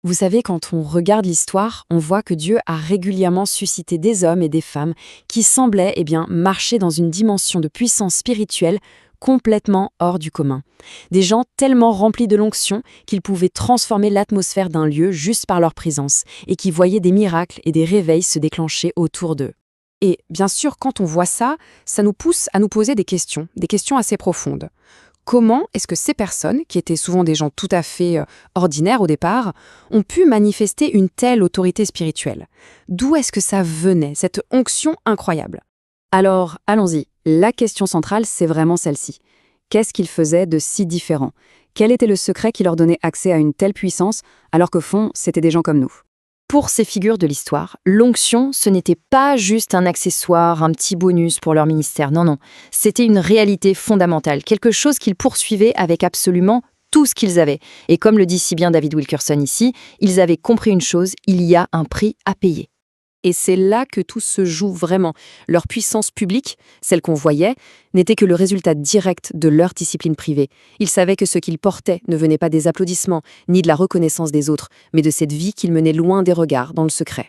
Vous savez, quand on regarde l'histoire, on voit que Dieu a régulièrement suscité des hommes et des femmes qui semblaient marcher dans une dimension de puissance spirituelle complètement hors du commun. Des gens tellement remplis de l'onction qu'ils pouvaient transformer l'atmosphère d'un lieu juste par leur présence et qui voyaient des miracles et des réveils se déclencher autour d'eux. Et bien sûr, quand on voit ça, ça nous pousse à nous poser des questions assez profondes. Comment est-ce que ces personnes, qui étaient souvent des gens tout à fait ordinaires au départ, ont pu manifester une telle autorité spirituelle? D'où est-ce que ça venait, cette onction incroyable? Alors, allons-y. La question centrale, c'est vraiment celle-ci. Qu'est-ce qu'ils faisaient de si différent? Quel était le secret qui leur donnait accès à une telle puissance, alors qu'au fond, c'étaient des gens comme nous? Pour ces figures de l'histoire, l'onction, ce n'était pas juste un accessoire, un petit bonus pour leur ministère. Non, non. C'était une réalité fondamentale, quelque chose qu'ils poursuivaient avec absolument tout ce qu'ils avaient. Et comme le dit si bien David Wilkerson ici, ils avaient compris une chose, il y a un prix à payer. Et c'est là que tout se joue vraiment. Leur puissance publique, celle qu'on voyait, n'était que le résultat direct de leur discipline privée. Ils savaient que ce qu'ils portaient ne venait pas des applaudissements, ni de la reconnaissance des autres, mais de cette vie qu'ils menaient loin des regards, dans le secret.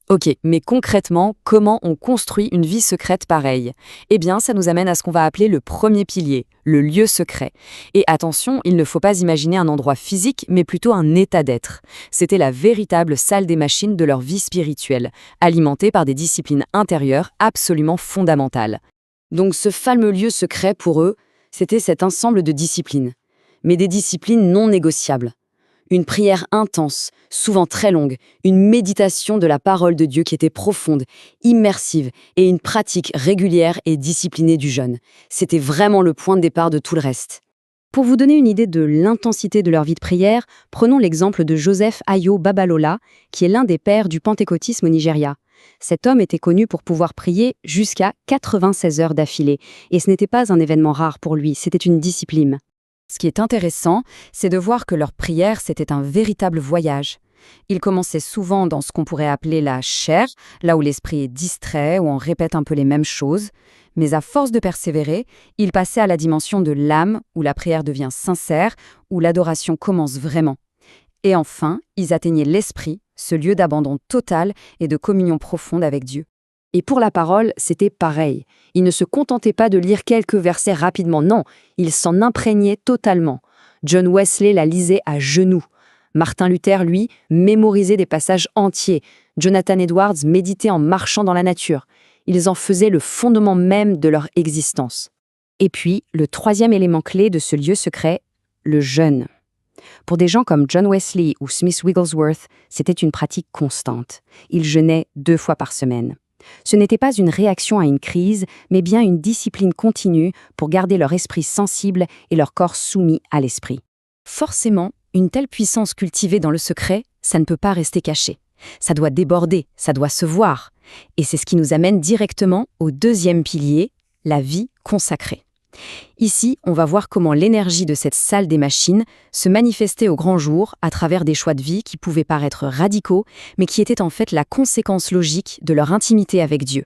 Ok, mais concrètement, comment on construit une vie secrète pareille? Eh bien, ça nous amène à ce qu'on va appeler le premier pilier, le lieu secret. Et attention, il ne faut pas imaginer un endroit physique, mais plutôt un état d'être. C'était la véritable salle des machines de leur vie spirituelle, alimentée par des disciplines intérieures absolument fondamentales. Donc ce fameux lieu secret, pour eux, c'était cet ensemble de disciplines. Mais des disciplines non négociables. Une prière intense, souvent très longue, une méditation de la parole de Dieu qui était profonde, immersive, et une pratique régulière et disciplinée du jeûne. C'était vraiment le point de départ de tout le reste. Pour vous donner une idée de l'intensité de leur vie de prière, prenons l'exemple de Joseph Ayo Babalola, qui est l'un des pères du pentecôtisme au Nigeria. Cet homme était connu pour pouvoir prier jusqu'à 96 heures d'affilée, et ce n'était pas un événement rare pour lui, c'était une discipline. Ce qui est intéressant, c'est de voir que leur prière, c'était un véritable voyage. Ils commençaient souvent dans ce qu'on pourrait appeler la chair, là où l'esprit est distrait, où on répète un peu les mêmes choses. Mais à force de persévérer, ils passaient à la dimension de l'âme, où la prière devient sincère, où l'adoration commence vraiment. Et enfin, ils atteignaient l'esprit, ce lieu d'abandon total et de communion profonde avec Dieu. Et pour la parole, c'était pareil. Ils ne se contentaient pas de lire quelques versets rapidement, non, ils s'en imprégnaient totalement. John Wesley la lisait à genoux. Martin Luther, lui, mémorisait des passages entiers. Jonathan Edwards méditait en marchant dans la nature. Ils en faisaient le fondement même de leur existence. Et puis, le troisième élément clé de ce lieu secret, le jeûne. Pour des gens comme John Wesley ou Smith Wigglesworth, c'était une pratique constante. Ils jeûnaient 2 fois par semaine. Ce n'était pas une réaction à une crise, mais bien une discipline continue pour garder leur esprit sensible et leur corps soumis à l'esprit. Forcément, une telle puissance cultivée dans le secret, ça ne peut pas rester caché. Ça doit déborder, ça doit se voir. Et c'est ce qui nous amène directement au deuxième pilier, la vie consacrée. Ici, on va voir comment l'énergie de cette salle des machines se manifestait au grand jour à travers des choix de vie qui pouvaient paraître radicaux, mais qui étaient en fait la conséquence logique de leur intimité avec Dieu.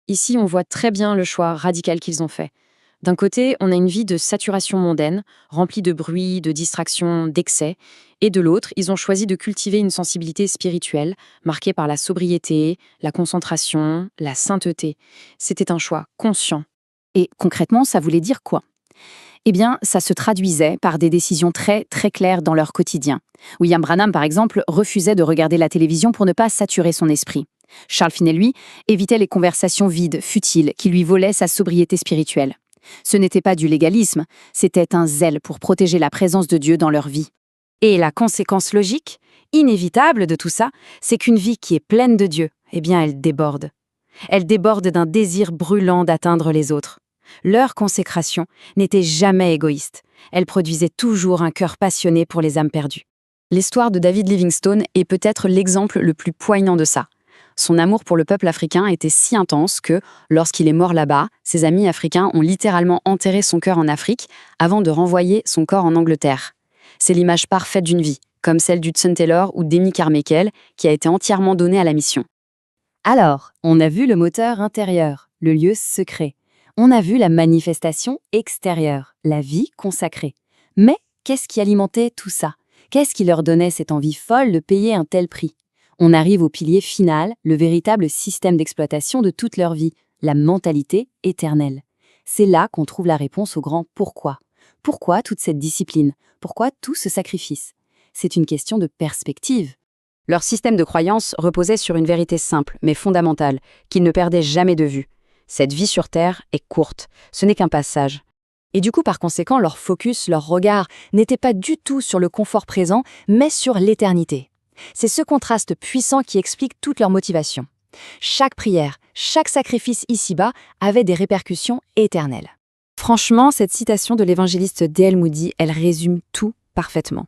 Ici, on voit très bien le choix radical qu'ils ont fait. D'un côté, on a une vie de saturation mondaine, remplie de bruit, de distractions, d'excès, et de l'autre, ils ont choisi de cultiver une sensibilité spirituelle, marquée par la sobriété, la concentration, la sainteté. C'était un choix conscient. Et concrètement, ça voulait dire quoi? Eh bien, ça se traduisait par des décisions très, très claires dans leur quotidien. William Branham, par exemple, refusait de regarder la télévision pour ne pas saturer son esprit. Charles Finney, lui, évitait les conversations vides, futiles, qui lui volaient sa sobriété spirituelle. Ce n'était pas du légalisme, c'était un zèle pour protéger la présence de Dieu dans leur vie. Et la conséquence logique, inévitable de tout ça, c'est qu'une vie qui est pleine de Dieu, eh bien, elle déborde. Elle déborde d'un désir brûlant d'atteindre les autres. Leur consécration n'était jamais égoïste. Elle produisait toujours un cœur passionné pour les âmes perdues. L'histoire de David Livingstone est peut-être l'exemple le plus poignant de ça. Son amour pour le peuple africain était si intense que, lorsqu'il est mort là-bas, ses amis africains ont littéralement enterré son cœur en Afrique avant de renvoyer son corps en Angleterre. C'est l'image parfaite d'une vie, comme celle d'Hudson Taylor ou d'Amy Carmichael, qui a été entièrement donnée à la mission. Alors, on a vu le moteur intérieur, le lieu secret. On a vu la manifestation extérieure, la vie consacrée. Mais qu'est-ce qui alimentait tout ça? Qu'est-ce qui leur donnait cette envie folle de payer un tel prix? On arrive au pilier final, le véritable système d'exploitation de toute leur vie, la mentalité éternelle. C'est là qu'on trouve la réponse au grand pourquoi. Pourquoi toute cette discipline? Pourquoi tout ce sacrifice? C'est une question de perspective. Leur système de croyance reposait sur une vérité simple, mais fondamentale, qu'ils ne perdaient jamais de vue. Cette vie sur Terre est courte, ce n'est qu'un passage. Et du coup, par conséquent, leur focus, leur regard n'était pas du tout sur le confort présent, mais sur l'éternité. C'est ce contraste puissant qui explique toute leur motivation. Chaque prière, chaque sacrifice ici-bas avait des répercussions éternelles. Franchement, cette citation de l'évangéliste D.L. Moody, elle résume tout parfaitement.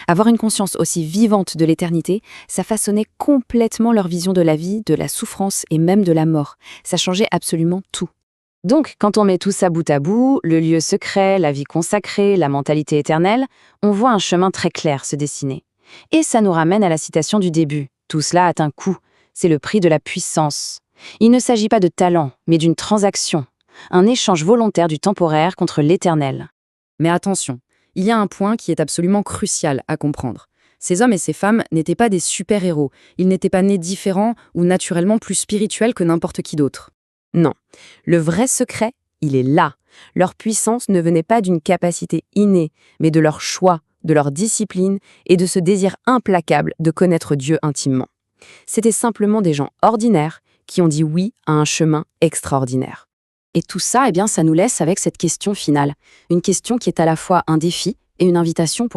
Avoir une conscience aussi vivante de l'éternité, ça façonnait complètement leur vision de la vie, de la souffrance et même de la mort. Ça changeait absolument tout. Donc, quand on met tout ça bout à bout, le lieu secret, la vie consacrée, la mentalité éternelle, on voit un chemin très clair se dessiner. Et ça nous ramène à la citation du début. Tout cela a un coût. C'est le prix de la puissance. Il ne s'agit pas de talent, mais d'une transaction. Un échange volontaire du temporaire contre l'éternel. Mais attention, il y a un point qui est absolument crucial à comprendre. Ces hommes et ces femmes n'étaient pas des super-héros. Ils n'étaient pas nés différents ou naturellement plus spirituels que n'importe qui d'autre. Non. Le vrai secret, il est là. Leur puissance ne venait pas d'une capacité innée, mais de leur choix, de leur discipline et de ce désir implacable de connaître Dieu intimement. C'était simplement des gens ordinaires qui ont dit oui à un chemin extraordinaire. Et tout ça, ça nous laisse avec cette question finale. Une question qui est à la fois un défi et une invitation pour